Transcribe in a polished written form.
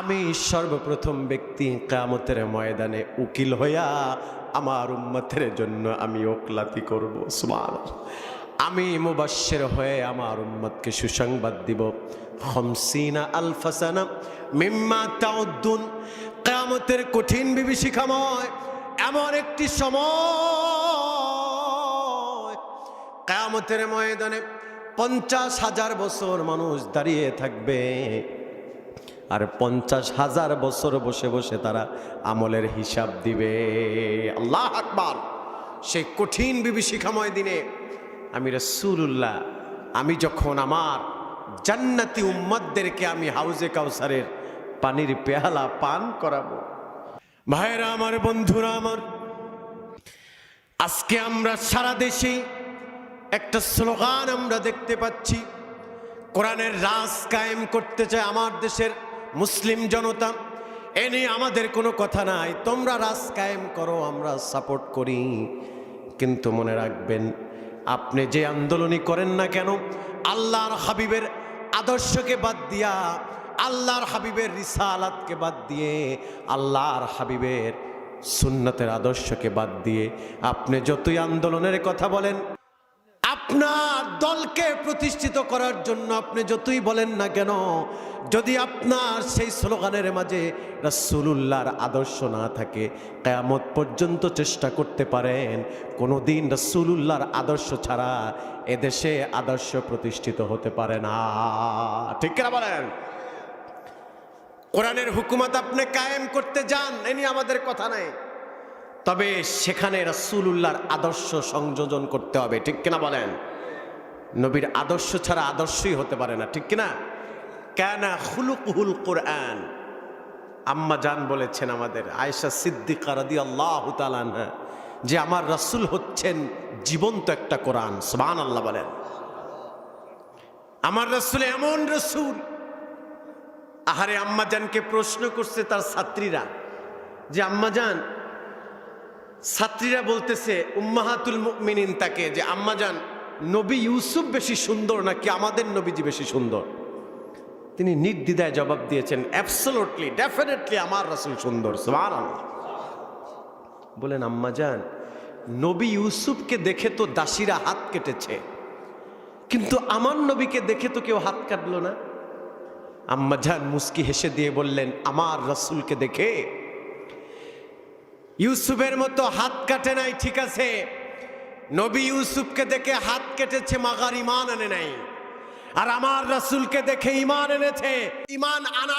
আমি সর্বপ্রথম ব্যক্তি কিয়ামতের ময়দানে উকিল হইয়া আমার উম্মতের জন্য আমি ওকলাতি করব। সুবহানাল্লাহ। আমি মুবাশশির হয়ে আমার উম্মতকে সুসংবাদ দিব। 50 আলফ সানা মিম্মা তাউদ্দুন। কিয়ামতের কঠিন বিভীষিকাময় এমন একটি সময়, কিয়ামতের ময়দানে 50,000 বছর মানুষ দাঁড়িয়ে থাকবে, আর 50,000 বছর বসে বসে তারা আমলের হিসাব দিবে। আল্লাহ আকবার। সেই কঠিন বিভীষিকাময় দিনে আমি রাসূলুল্লাহ, আমি যখন আমার জান্নাতি উম্মতদেরকে আমি হাউজে কাউসারের পানির পেয়ালা পান করাবো। ভাইরা আমার, বন্ধুরা আমার, আজকে আমরা সারা দেশে একটা স্লোগান আমরা দেখতে পাচ্ছি, কোরআনের রাজ কায়েম করতে চায় আমার দেশের মুসলিম জনতা। এ নিয়ে আমাদের কোনো কথা নাই, তোমরা রাজ কায়েম করো, আমরা সাপোর্ট করি। কিন্তু মনে রাখবেন, আপনি যে আন্দোলনই করেন না কেন, আল্লাহর হাবিবের আদর্শকে বাদ দিয়া, আল্লাহর হাবিবের রিসালাতকে বাদ দিয়ে, আল্লাহর হাবিবের সুন্নতের আদর্শকে বাদ দিয়ে আপনি যতই আন্দোলনের কথা বলেন, আপনার দলকে প্রতিষ্ঠিত করার জন্য আপনি যতই বলেন না কেন, যদি আপনার সেই স্লোগানের মাঝে রাসূলুল্লাহর আদর্শ না থাকে, কিয়ামত পর্যন্ত চেষ্টা করতে পারেন, কোনোদিন রাসূলুল্লাহর আদর্শ ছাড়া এদেশে আদর্শ প্রতিষ্ঠিত হতে পারে না। ঠিক কিনা বলেন? কোরআনের হুকুমত আপনি কায়েম করতে যান, এ নিয়ে আমাদের কথা নাই, তবে সেখানে রাসূলুল্লাহর আদর্শ সংযোজন করতে হবে। ঠিক কিনা বলেন? নবীর আদর্শ ছাড়া আদর্শই হতে পারে না। ঠিক কিনা? কানা খুলুকুল কোরআন। আম্মা জান বলেছেন আমাদের আয়েশা সিদ্দিকা রাদিয়াল্লাহু তাআলা আনহা, যে আমার রাসূল হচ্ছেন জীবন্ত একটা কোরআন। সুবহানাল্লাহ বলেন। আমার রাসূল এমন রাসূল। আহারে, আম্মা জানকে প্রশ্ন করছে তার ছাত্রীরা, যে আম্মা জান, ছাত্রীরা বলতেছে উম্মাহাতুল মুমিনিন তাকে, যে আম্মা জান, নবী ইউসুফ বেশি সুন্দর নাকি আমাদের নবীজি বেশি সুন্দর? তিনি নির্দ্বিধায় জবাব দিয়েছেন, অ্যাবসলিউটলি, ডেফিনেটলি আমার রাসূল সুন্দর। সুবহানাল্লাহ। বলেন আম্মা জান, নবী ইউসুফকে দেখে তো দাসীরা হাত কেটেছে, কিন্তু আমার নবীকে দেখে তো কেউ হাত কাটলো না। আম্মা জান মুস্কি হেসে দিয়ে বললেন, আমার রাসূলকে দেখে ইউসুফের মতো হাত কাটে নাই, ঠিক আছে, নবী ইউসুফকে দেখে হাত কেটেছে, মাগার ইমান আনে নাই, আর আমার রাসূলকে দেখে ইমান এনেছে। ইমান আনার